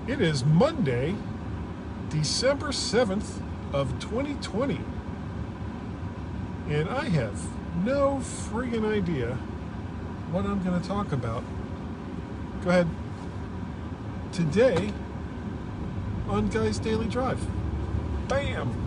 It is Monday, December 7th of 2020, and I have no friggin' idea what I'm going to talk about. Go ahead. Today on Guy's Daily Drive. Bam!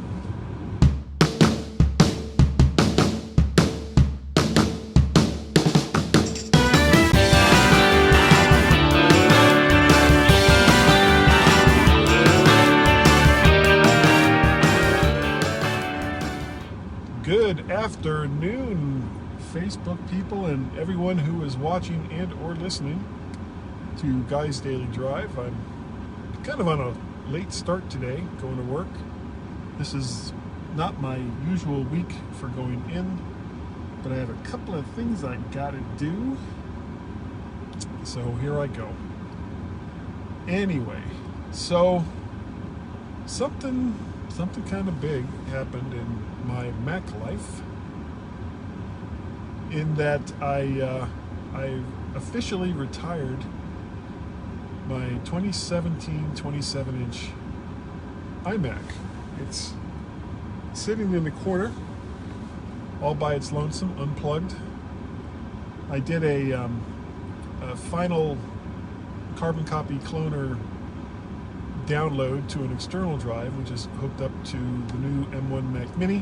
Good afternoon, Facebook people and everyone who is watching and or listening to Guy's Daily Drive. I'm kind of on a late start today, going to work. This is not my usual week for going in, but I have a couple of things I gotta do. So here I go. Anyway, so something kind of big happened in my Mac life, in that I officially retired my 2017 27-inch iMac. It's sitting in the corner all by its lonesome, unplugged. I did a final carbon copy cloner download to an external drive, which is hooked up to the new M1 Mac Mini.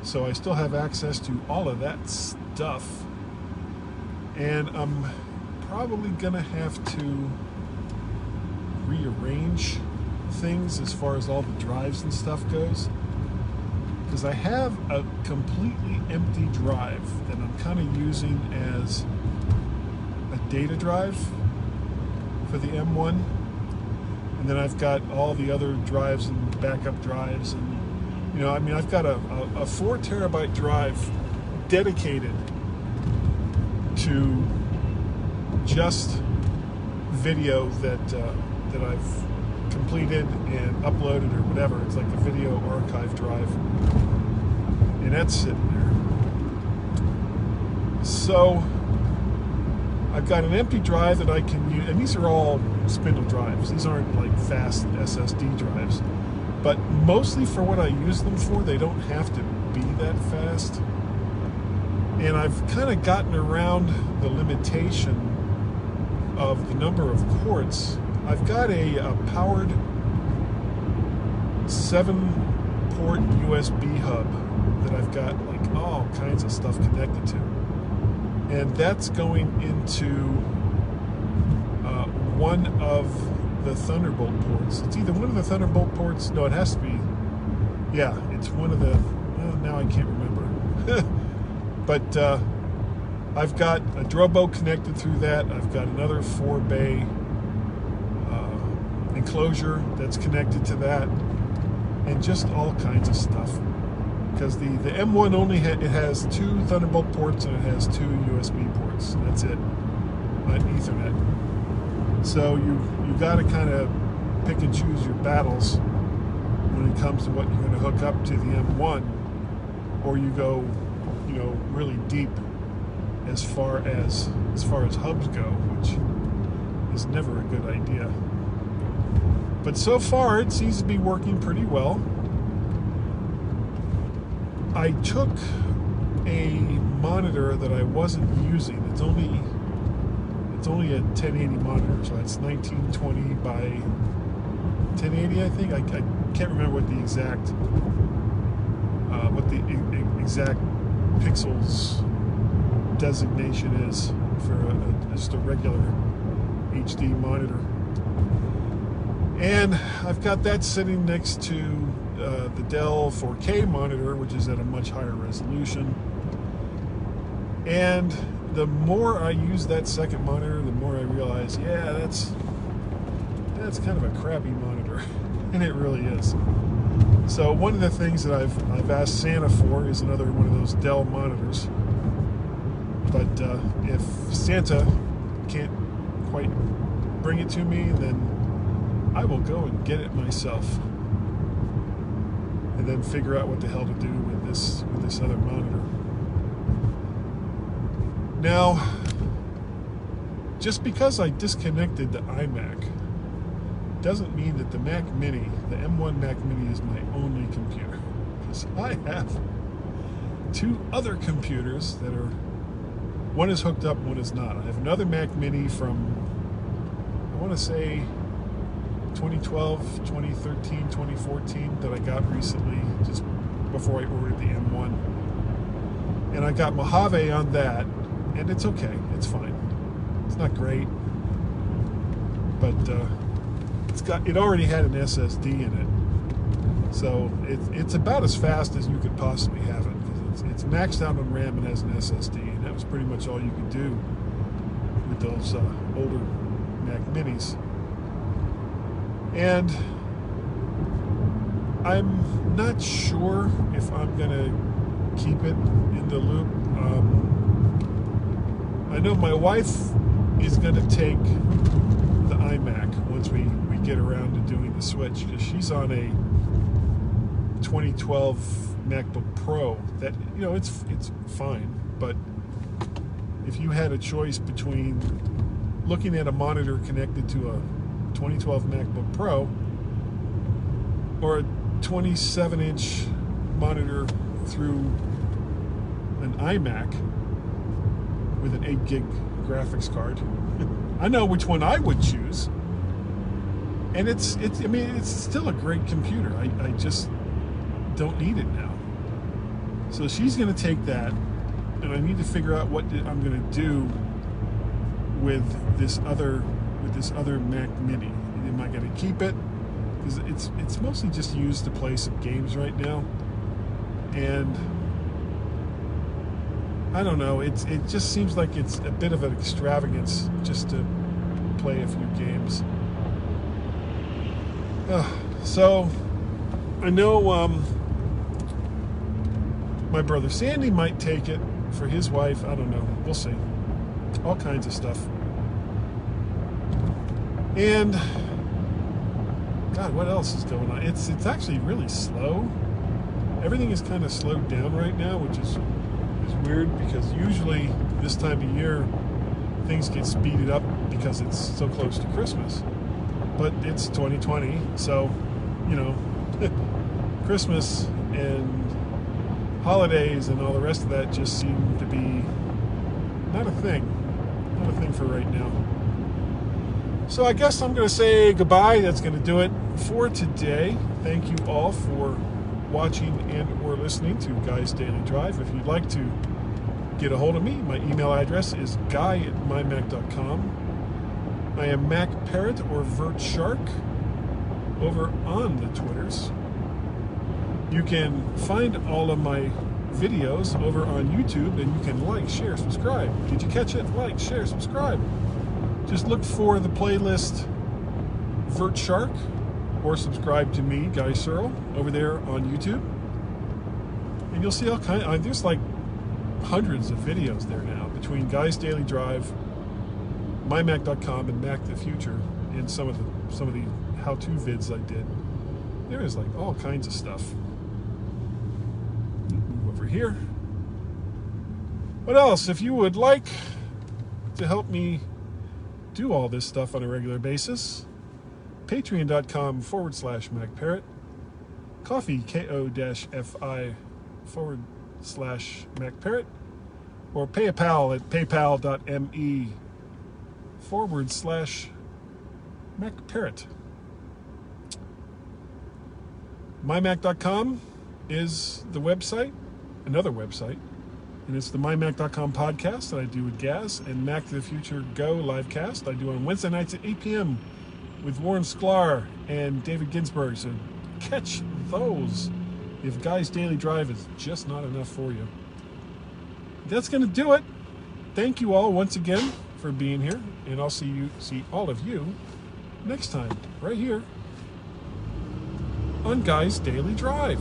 So I still have access to all of that stuff. And I'm probably gonna have to rearrange things as far as all the drives and stuff goes, because I have a completely empty drive that I'm kind of using as a data drive for the M1. And then I've got all the other drives and backup drives, and I've got a 4 terabyte drive dedicated to just video that I've completed and uploaded or whatever. It's like a video archive drive, and that's sitting there. So I've got an empty drive that I can use, and these are all spindle drives. These aren't like fast SSD drives, but mostly for what I use them for, they don't have to be that fast. And I've kind of gotten around the limitation of the number of ports. I've got a powered 7-port USB hub that I've got like all kinds of stuff connected to. And that's going into one of the Thunderbolt ports. It's either one of the Thunderbolt ports. No, it has to be. Yeah, it's one of the. Now I can't remember. But I've got a Drobo connected through that. I've got another 4-bay enclosure that's connected to that, and just all kinds of stuff. Because the M1 only it has 2 Thunderbolt ports and it has 2 USB ports. That's it on Ethernet. So you got to kind of pick and choose your battles when it comes to what you're going to hook up to the M1, or you go, really deep as far as hubs go, which is never a good idea. But so far it seems to be working pretty well. I took a monitor that I wasn't using. It's only a 1080 monitor, so it's 1920 by 1080, I think. I can't remember what the exact pixels designation is for just a regular HD monitor. And I've got that sitting next to the Dell 4K monitor, which is at a much higher resolution. And the more I use that second monitor, the more I realize, that's kind of a crappy monitor, and it really is. So one of the things that I've asked Santa for is another one of those Dell monitors. But if Santa can't quite bring it to me, then I will go and get it myself, and then figure out what the hell to do with this other monitor. Now, just because I disconnected the iMac doesn't mean that the Mac Mini, the M1 Mac Mini, is my only computer. Because I have two other computers that are, one is hooked up, one is not. I have another Mac Mini from, I want to say 2012, 2013, 2014 that I got recently, just before I ordered the M1. And I got Mojave on that, and it's okay, it's fine. It's not great, but it already had an SSD in it, so it's about as fast as you could possibly have it, because it's maxed out on RAM and has an SSD, and that was pretty much all you could do with those older Mac Minis. And I'm not sure if I'm gonna keep it in the loop. I know my wife is gonna take the iMac once we get around to doing the switch, because she's on a 2012 MacBook Pro that, you know, it's fine, but if you had a choice between looking at a monitor connected to a 2012 MacBook Pro or a 27-inch monitor through an iMac with an 8 gig graphics card, I know which one I would choose. And it's I mean, it's still a great computer. I just don't need it now. So she's going to take that, and I need to figure out what I'm going to do with this other Mac Mini. Am I going to keep it? Because it's mostly just used to play some games right now, and I don't know. It just seems like it's a bit of an extravagance just to play a few games. So I know my brother Sandy might take it for his wife. I don't know. We'll see. All kinds of stuff. And God, what else is going on? It's actually really slow. Everything is kind of slowed down right now, which is weird, because usually this time of year things get speeded up because it's so close to Christmas. But it's 2020, so, you know, Christmas and holidays and all the rest of that just seem to be not a thing for right now. So I guess I'm going to say goodbye. That's going to do it for today. Thank you all for watching and or listening to Guy's Daily Drive. If you'd like to get a hold of me, my email address is guy@mymac.com. I am Mac Parrot or Vert Shark over on the Twitters. You can find all of my videos over on YouTube, and you can like, share, subscribe. Did you catch it? Like, share, subscribe. Just look for the playlist Vert Shark, or subscribe to me, Guy Searle, over there on YouTube. And you'll see all kinds. There's like hundreds of videos there now between Guy's Daily Drive, MyMac.com, and Mac the Future, and some of the how-to vids I did. There is like all kinds of stuff. Move over here. What else? If you would like to help me do all this stuff on a regular basis, patreon.com/MacParrot, coffee, ko-fi/MacParrot, or PayPal at paypal.me/MacParrot. MyMac.com is the website, another website, and it's the MyMac.com podcast that I do with Gaz, and Mac to the Future Go livecast I do on Wednesday nights at 8 p.m. with Warren Sklar and David Ginsburg. So catch those if Guy's Daily Drive is just not enough for you. That's going to do it. Thank you all once again for being here, and I'll see all of you next time right here on Guy's Daily Drive.